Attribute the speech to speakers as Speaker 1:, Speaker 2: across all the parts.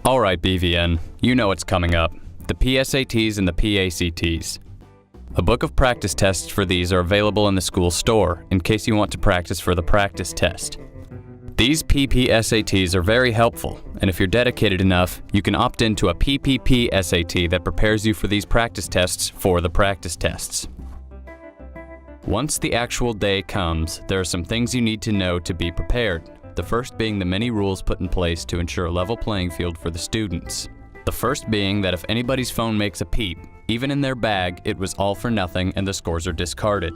Speaker 1: Alright BVN, you know what's coming up. The PSATs and the PACTs. A book of practice tests for these are available in the school store in case you want to practice for the practice test. These PPSATs are very helpful, and if you're dedicated enough, you can opt into a PPP SAT that prepares you for these practice tests for the practice tests. Once the actual day comes, there are some things you need to know to be prepared. The first being the many rules put in place to ensure a level playing field for the students. The first being that if anybody's phone makes a peep, even in their bag, it was all for nothing and the scores are discarded.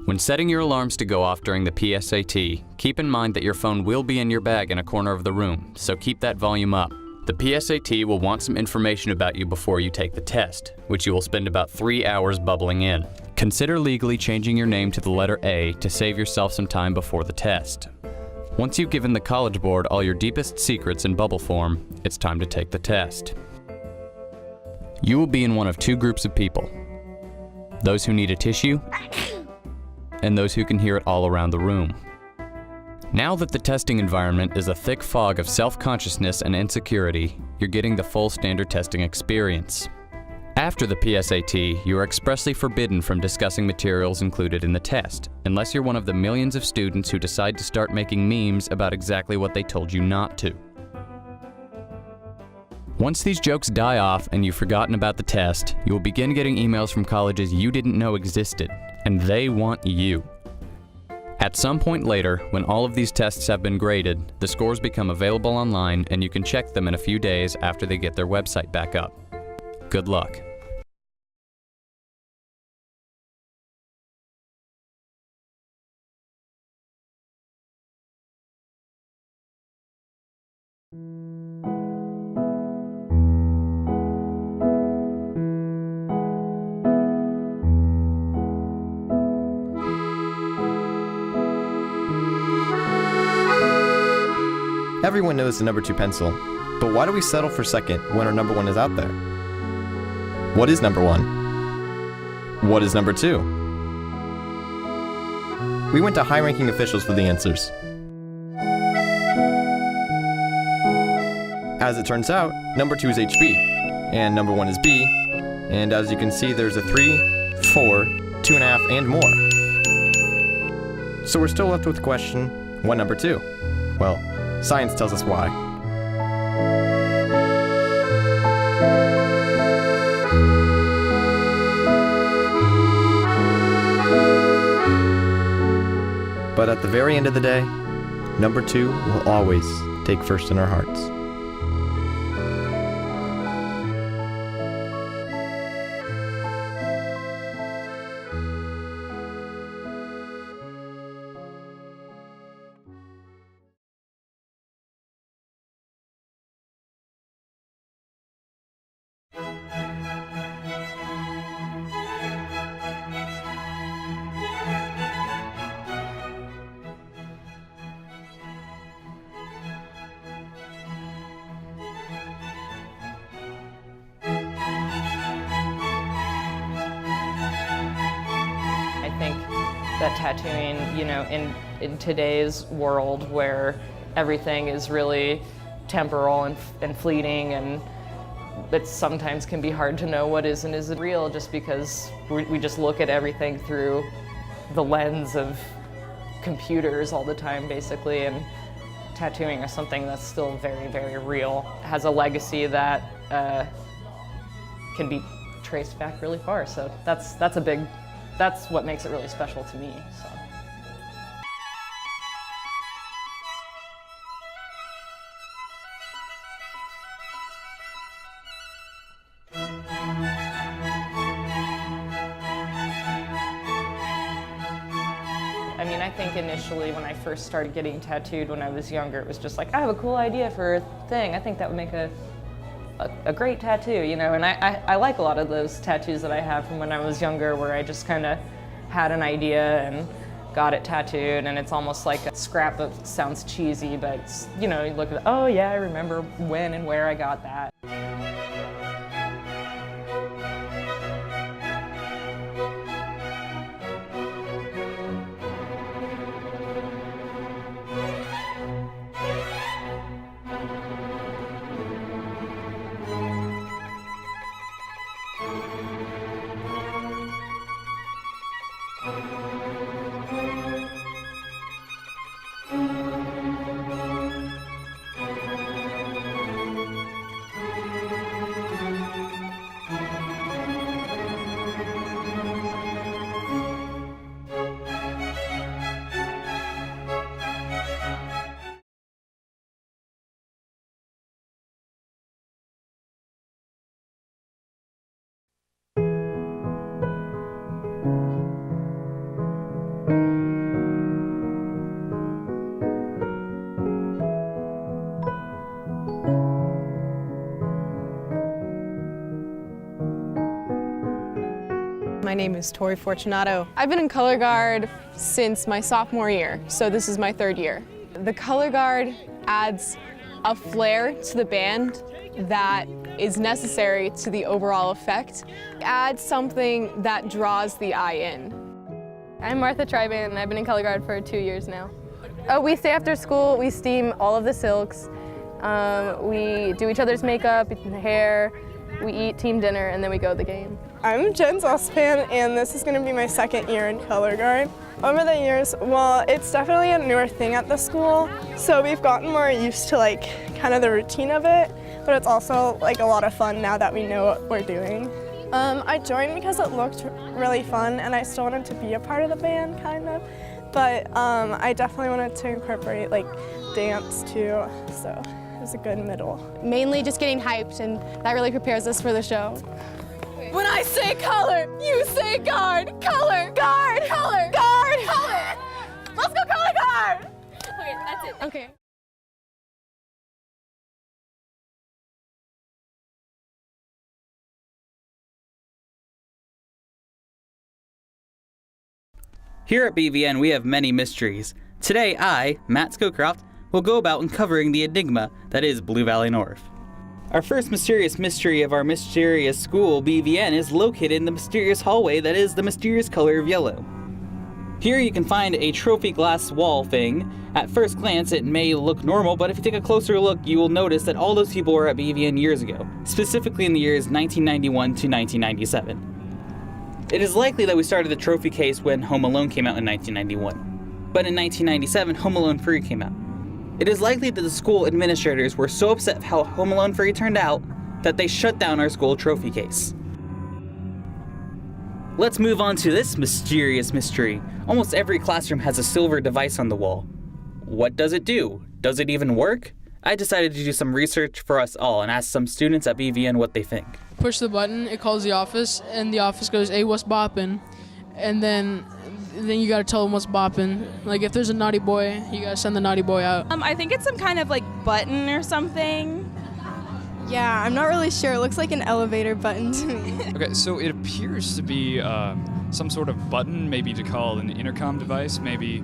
Speaker 1: When setting your alarms to go off during the PSAT, keep in mind that your phone will be in your bag in a corner of the room, so keep that volume up. The PSAT will want some information about you before you take the test, which you will spend about 3 hours bubbling in. Consider legally changing your name to the letter A to save yourself some time before the test. Once you've given the College Board all your deepest secrets in bubble form, it's time to take the test. You will be in one of two groups of people. Those who need a tissue, and those who can hear it all around the room. Now that the testing environment is a thick fog of self-consciousness and insecurity, you're getting the full standard testing experience. After the PSAT, you are expressly forbidden from discussing materials included in the test, unless you're one of the millions of students who decide to start making memes about exactly what they told you not to. Once these jokes die off and you've forgotten about the test, you will begin getting emails from colleges you didn't know existed, and they want you. At some point later, when all of these tests have been graded, the scores become available online and you can check them in a few days after they get their website back up. Good luck.
Speaker 2: Everyone knows the number 2 pencil, but why do we settle for second when our number 1 is out there? What is number 1? What is number 2? We went to high-ranking officials for the answers. As it turns out, number 2 is HB, and number 1 is B, and as you can see there's a 3, 4, 2.5, and more. So we're still left with the question, what number 2? Well, science tells us why. But at the very end of the day, number 2 will always take first in our hearts.
Speaker 3: That tattooing, you know, in today's world where everything is really temporal and fleeting, and it sometimes can be hard to know what is and isn't real just because we just look at everything through the lens of computers all the time, basically, and tattooing is something that's still very, very real. It has a legacy that can be traced back really far, so that's what makes it really special to me. So. I mean, I think initially when I first started getting tattooed when I was younger, it was just like, I have a cool idea for a thing. I think that would make a great tattoo, you know, and I like a lot of those tattoos that I have from when I was younger, where I just kind of had an idea and got it tattooed, and it's almost like a scrapbook. Sounds cheesy, but it's, you know, you look at, oh yeah, I remember when and where I got that.
Speaker 4: My name is Tori Fortunato. I've been in Color Guard since my sophomore year, so this is my 3rd year. The Color Guard adds a flair to the band that is necessary to the overall effect. It adds something that draws the eye in.
Speaker 5: I'm Martha Triban, and I've been in Color Guard for 2 years now. We stay after school, we steam all of the silks, we do each other's makeup, hair, we eat team dinner, and then we go to the game.
Speaker 6: I'm Jen Zospan, and this is going to be my 2nd year in Color Guard. Over the years, well, it's definitely a newer thing at the school, so we've gotten more used to like kind of the routine of it, but it's also like a lot of fun now that we know what we're doing. I joined because it looked really fun, and I still wanted to be a part of the band, kind of, but I definitely wanted to incorporate like dance too, so it was a good middle.
Speaker 4: Mainly just getting hyped, and that really prepares us for the show.
Speaker 5: When I say color, you say guard. Color, guard, color, guard, color. Let's go color guard. Okay, that's it.
Speaker 4: Okay.
Speaker 7: Here at BVN, we have many mysteries. Today, I, Matt Scowcroft, will go about uncovering the enigma that is Blue Valley North. Our first mysterious mystery of our mysterious school, BVN, is located in the mysterious hallway that is the mysterious color of yellow. Here you can find a trophy glass wall thing. At first glance, it may look normal, but if you take a closer look, you will notice that all those people were at BVN years ago, specifically in the years 1991 to 1997. It is likely that we started the trophy case when Home Alone came out in 1991, but in 1997, Home Alone 3 came out. It is likely that the school administrators were so upset with how Home Alone 3 turned out that they shut down our school trophy case. Let's move on to this mysterious mystery. Almost every classroom has a silver device on the wall. What does it do? Does it even work? I decided to do some research for us all and ask some students at BVN what they think.
Speaker 8: Push the button, it calls the office, and the office goes, hey, what's boppin'? And then you gotta tell them what's bopping. Like if there's a naughty boy, you gotta send the naughty boy out.
Speaker 9: I think it's some kind of like button or something.
Speaker 6: Yeah, I'm not really sure. It looks like an elevator button to me.
Speaker 10: Okay, so it appears to be some sort of button, maybe to call an intercom device. Maybe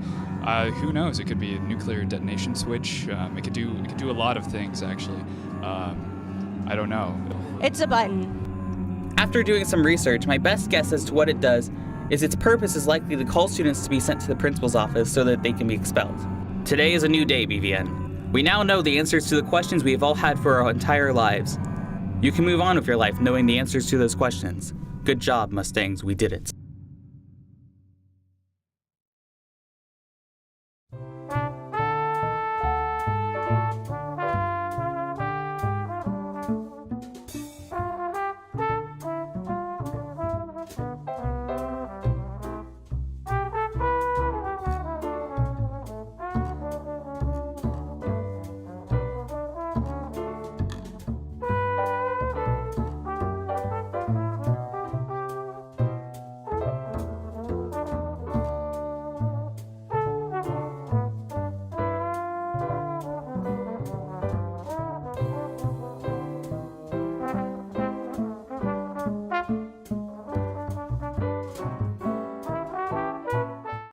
Speaker 10: who knows? It could be a nuclear detonation switch. It could do a lot of things actually. I don't know.
Speaker 9: It's a button.
Speaker 7: After doing some research, my best guess as to what it does is its purpose is likely to call students to be sent to the principal's office so that they can be expelled. Today is a new day, BVN. We now know the answers to the questions we have all had for our entire lives. You can move on with your life knowing the answers to those questions. Good job, Mustangs, we did it.